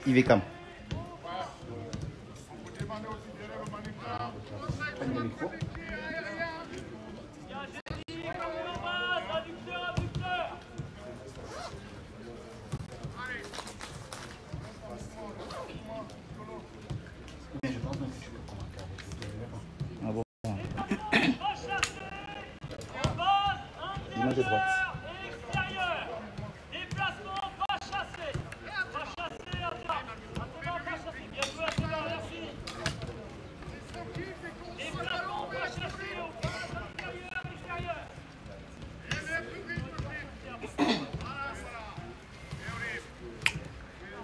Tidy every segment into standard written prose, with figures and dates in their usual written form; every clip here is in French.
Ivekam. Ah bon. Image de droite.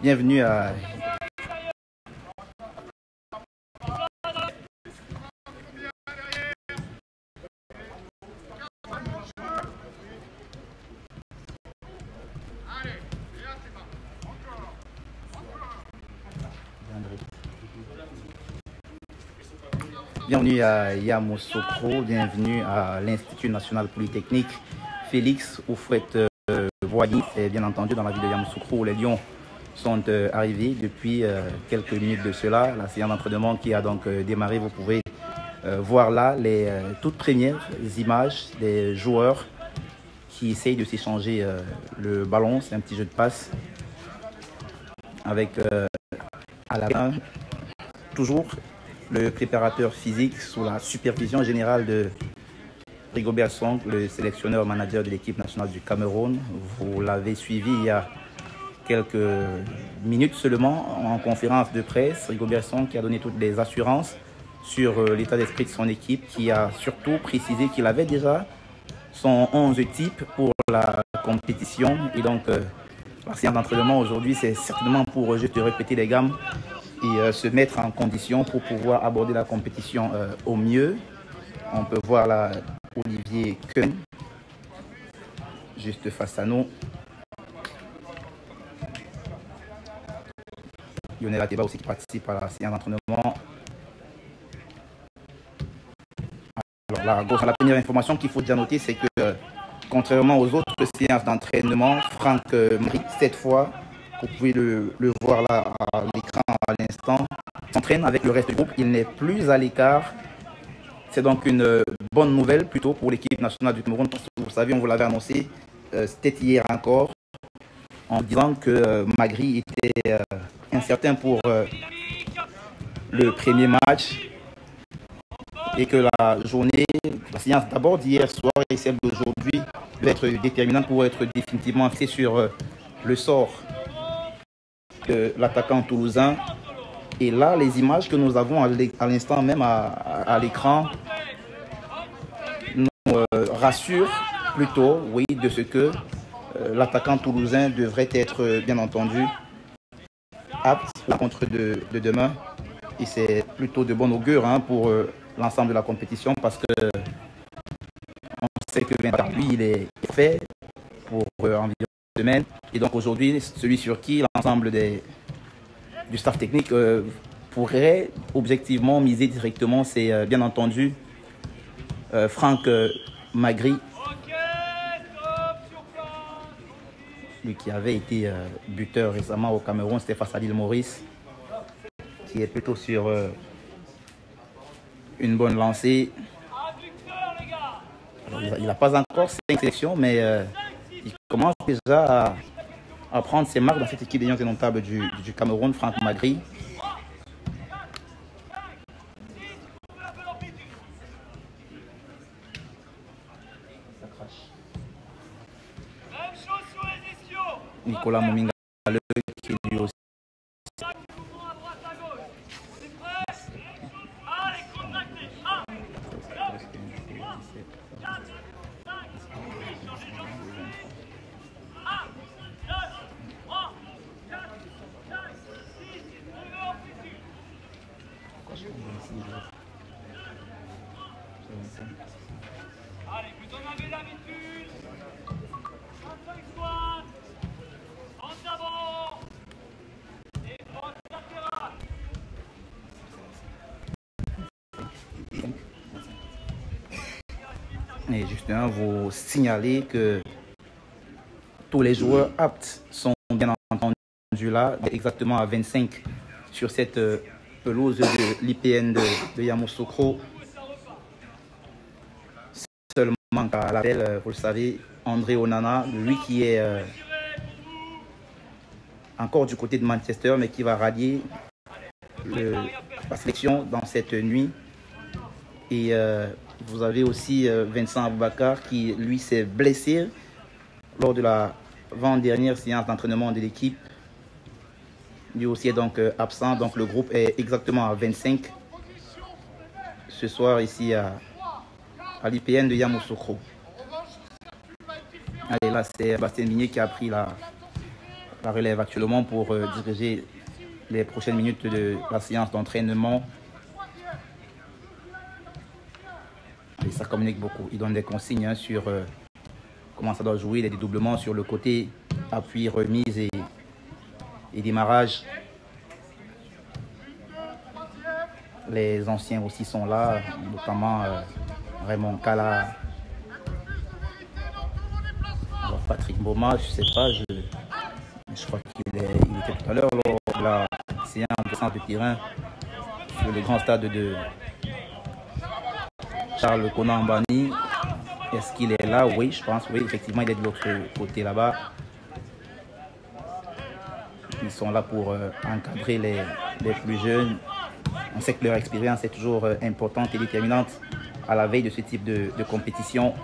Bienvenue à Bienvenue à Yamoussoukro, bienvenue à l'Institut national polytechnique Félix Houphouët-Boigny. Et bien entendu dans la ville de Yamoussoukro où les Lions sont arrivés depuis quelques minutes de cela. La séance d'entraînement qui a donc démarré, vous pouvez voir là les toutes premières images des joueurs qui essayent de s'échanger le ballon. C'est un petit jeu de passe avec à la main toujours le préparateur physique sous la supervision générale de Rigobert Song, le sélectionneur manager de l'équipe nationale du Cameroun. Vous l'avez suivi il y a quelques minutes seulement en conférence de presse. Rigobert Song qui a donné toutes les assurances sur l'état d'esprit de son équipe, qui a surtout précisé qu'il avait déjà son 11 type pour la compétition. Et donc, la séance d'entraînement aujourd'hui, c'est certainement pour juste répéter les gammes et se mettre en condition pour pouvoir aborder la compétition au mieux. On peut voir là Olivier Keun juste face à nous. Lionel Ateba aussi qui participe à la séance d'entraînement. Alors là, à gauche, la première information qu'il faut déjà noter, c'est que contrairement aux autres séances d'entraînement, Franck Marie, cette fois, vous pouvez le voir là à l'écran à l'instant, s'entraîne avec le reste du groupe. Il n'est plus à l'écart. C'est donc une bonne nouvelle plutôt pour l'équipe nationale du Cameroun. Parce que vous savez, on vous l'avait annoncé, c'était hier encore, en disant que Magri était incertain pour le premier match et que la journée, la séance d'abord d'hier soir et celle d'aujourd'hui va être déterminante pour être définitivement axée sur le sort de l'attaquant toulousain. Et là, les images que nous avons à l'instant même à l'écran nous rassurent plutôt, oui, de ce que l'attaquant toulousain devrait être, bien entendu, apte à la contre de demain. Et c'est plutôt de bon augure pour l'ensemble de la compétition parce que on sait que lui, il est fait pour environ une semaine. Et donc aujourd'hui, celui sur qui l'ensemble du staff technique pourrait objectivement miser directement, c'est bien entendu Franck Magri, lui qui avait été buteur récemment au Cameroun, c'était face à l'île Maurice, qui est plutôt sur une bonne lancée. Alors, il n'a pas encore 5 sélections, mais il commence déjà à prendre ses marques dans cette équipe des Lions indomptables du Cameroun, Franck Magri. Nicolas Mominga qui lui aussi. Allez, vous en avez l'habitude. 25 soins. En avant. Et en latéral. Et justement, vous signalez que tous les joueurs aptes sont bien entendu là, exactement à 25 sur cette pelouse de l'IPN de Yamoussoukro. Seulement à l'appel, vous le savez, André Onana, lui qui est encore du côté de Manchester, mais qui va rallier la sélection dans cette nuit. Et vous avez aussi Vincent Aboubakar qui, lui, s'est blessé lors de la avant-dernière séance d'entraînement de l'équipe. Lui aussi est donc absent. Donc le groupe est exactement à 25 ce soir ici à l'IPN de Yamoussoukro. Allez, là c'est Bastien Migné qui a pris la relève actuellement pour diriger les prochaines minutes de la séance d'entraînement. Et ça communique beaucoup. Il donne des consignes sur comment ça doit jouer, les dédoublements sur le côté, appui, remise et démarrage. Les anciens aussi sont là, notamment Raymond Kala. Alors Patrick Boma, je ne sais pas, je crois qu'il était tout à l'heure lors de la séance de centre de terrain sur le grand stade de Charles Konan Mbani. Est-ce qu'il est là? Oui, je pense. Oui, effectivement, il est de l'autre côté là-bas. Ils sont là pour encadrer les plus jeunes. On sait que leur expérience est toujours importante et déterminante à la veille de ce type de compétition.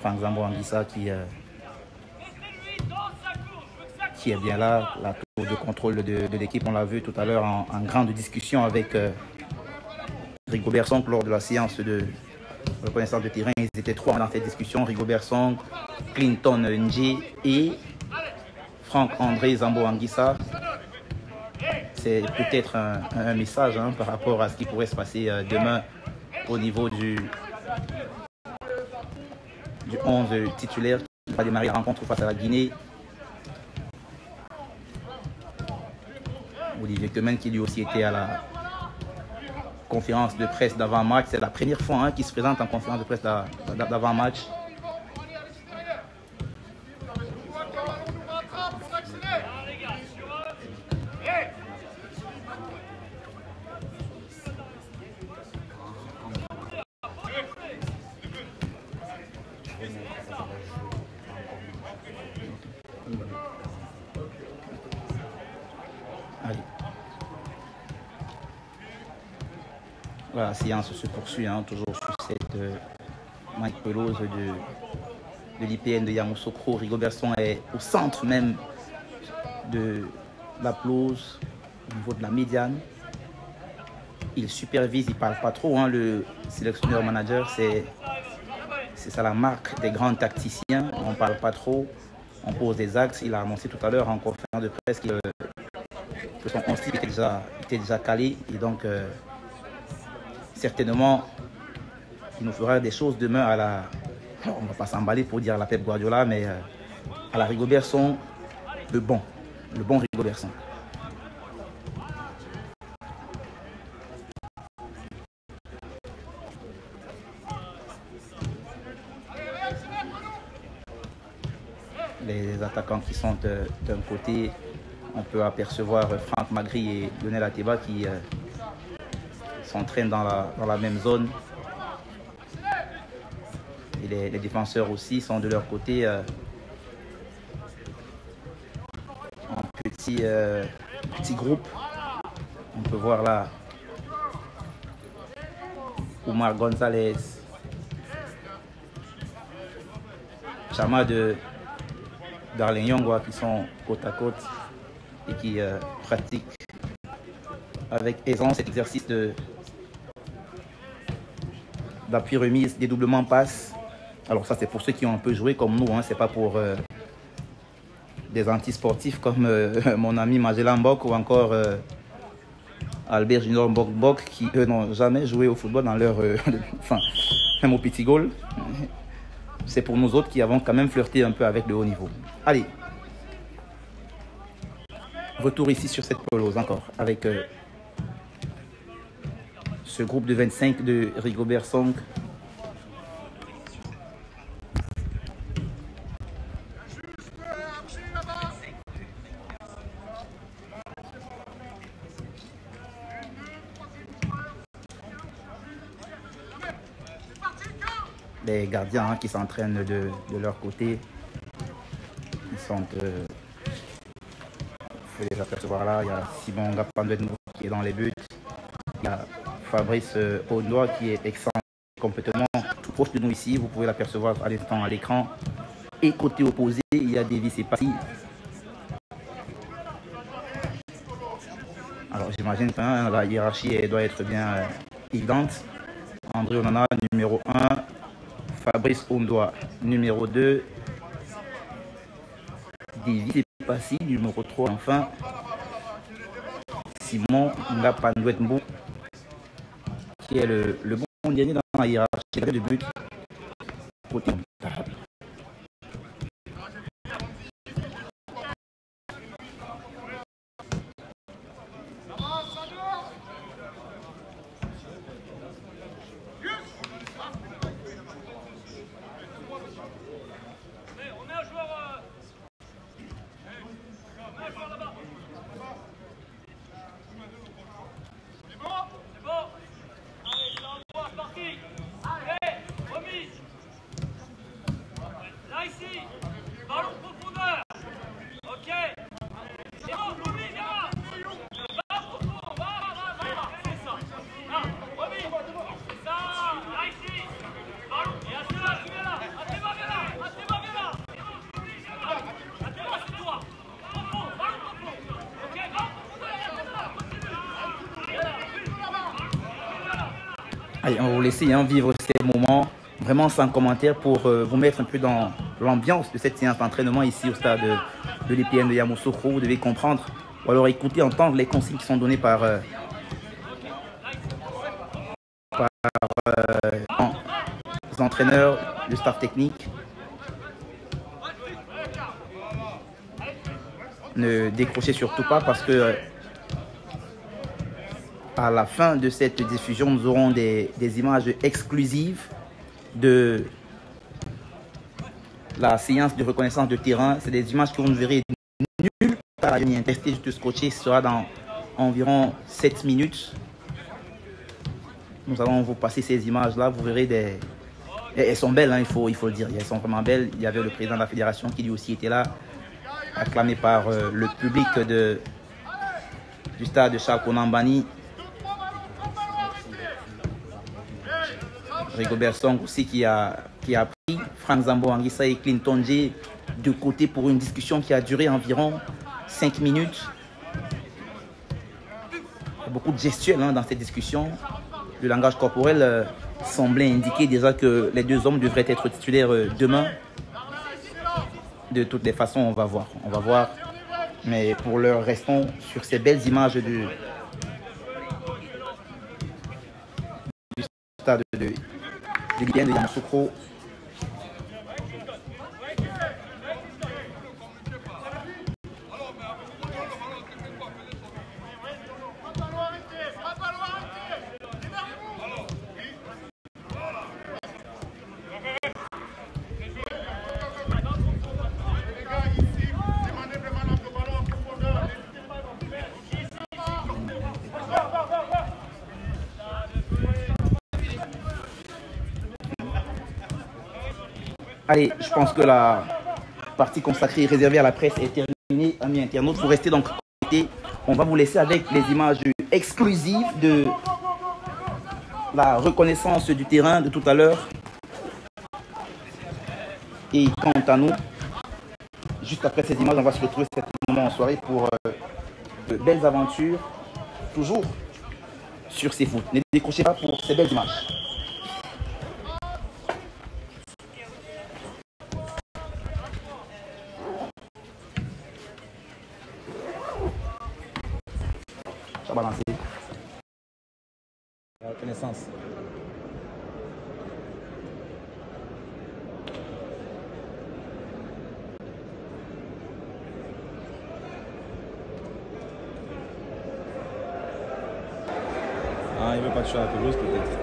Franck Zambo Anguissa qui est bien là. La tour de contrôle de l'équipe, on l'a vu tout à l'heure en grande discussion avec Rigobert Song lors de la séance de reconnaissance de terrain. Ils étaient trois dans cette discussion, Rigobert Song, Clinton Ndji et Franck-André Zambo Anguissa. C'est peut-être un message par rapport à ce qui pourrait se passer demain au niveau du 11 titulaire qui va démarrer la rencontre face à la Guinée. Olivier Kemen qui lui aussi était à la conférence de presse d'avant-match. C'est la première fois qu'il se présente en conférence de presse d'avant-match. Allez. La séance se poursuit toujours sur cette pelouse de l'IPN de Yamoussoukro. Rigobert Song est au centre même de la pelouse, au niveau de la médiane. Il supervise, il ne parle pas trop. Le sélectionneur manager, c'est ça la marque des grands tacticiens. On ne parle pas trop, on pose des axes. Il a annoncé tout à l'heure en conférence de presse que son concept était déjà calé. Et donc, certainement, il nous fera des choses demain à la... On ne va pas s'emballer pour dire à la Pep Guardiola, mais à la Rigobert Song, le bon Rigobert Song. Les attaquants qui sont d'un côté, on peut apercevoir Franck Magri et Lionel Ateba qui s'entraînent dans la même zone. Et les défenseurs aussi sont de leur côté en petit groupe. On peut voir là Oumar Gonzalez, Chama de Darlene Yongwa qui sont côte à côte et qui pratiquent avec aisance cet exercice d'appui remise, dédoublement passe. Alors ça c'est pour ceux qui ont un peu joué comme nous, c'est pas pour des anti-sportifs comme mon ami Magela Mbok ou encore Albert Junior Mbok qui eux n'ont jamais joué au football dans leur enfin même au petit goal. C'est pour nous autres qui avons quand même flirté un peu avec le haut niveau. Allez, retour ici sur cette pelouse encore avec ce groupe de 25 de Rigobert Song. les gardiens qui s'entraînent de leur côté. Ils sont... faut les apercevoir là. Il y a Simon Ngapandouet qui est dans les buts. Il y a Fabrice Ondoa qui est excentré complètement tout proche de nous ici. Vous pouvez l'apercevoir à l'instant à l'écran. Et côté opposé, il y a Davis et Passy. Alors j'imagine que la hiérarchie doit être bien évidente. André Onana, numéro 1. Fabrice Ondoa, numéro 2. Davis et Passy, numéro 3. Enfin, Simon Ngapandouet qui est le bon dernier dans la hiérarchie de but. Côté Allez, on va vous laisser vivre ces moments vraiment sans commentaire pour vous mettre un peu dans l'ambiance de cette séance d'entraînement ici au stade de l'IPN de Yamoussoukro. Vous devez comprendre ou alors écouter, entendre les consignes qui sont données par les entraîneurs, le staff technique. Ne décrochez surtout pas parce que à la fin de cette diffusion, nous aurons des images exclusives de la séance de reconnaissance de terrain. C'est des images que vous ne verrez nulle part ailleurs. Testé juste scotché sera dans environ 7 minutes. Nous allons vous passer ces images-là. Vous verrez des... Elles sont belles, il faut le dire. Elles sont vraiment belles. Il y avait le président de la fédération qui lui aussi était là, acclamé par le public du stade de Charles Konambani. Rigobert Song aussi qui a pris Frank Zambo Anguissa et Clinton J de côté pour une discussion qui a duré environ 5 minutes. Il y a beaucoup de gestuels dans cette discussion. Le langage corporel semblait indiquer déjà que les deux hommes devraient être titulaires demain. De toutes les façons, on va voir. Mais pour l'heure, restons sur ces belles images du stade de l'IPN de Yamoussoukro. Allez, je pense que la partie consacrée réservée à la presse est terminée, amis internautes. Vous restez donc connectés. On va vous laisser avec les images exclusives de la reconnaissance du terrain de tout à l'heure. Et quant à nous, juste après ces images, on va se retrouver certainement en soirée pour de belles aventures, toujours sur ces foot. Ne décrochez pas pour ces belles images. Ça va balancer. La reconnaissance. Ah, il veut pas toucher à la pelouse peut-être.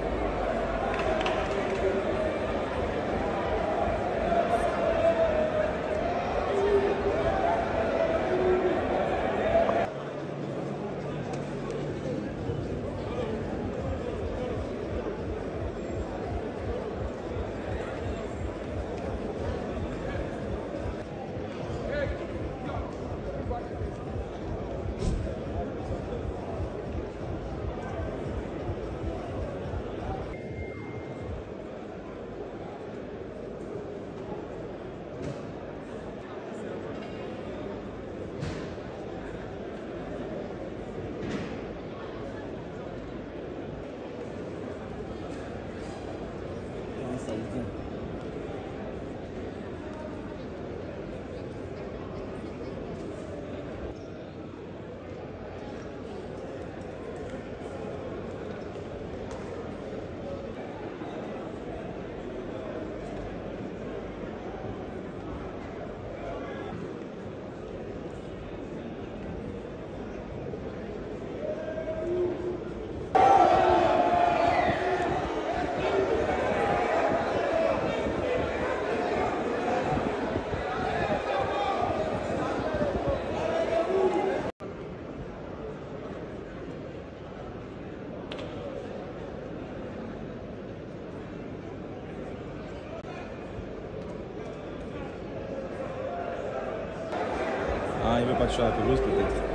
il ne veut pas toucher à la pelouse peut-être.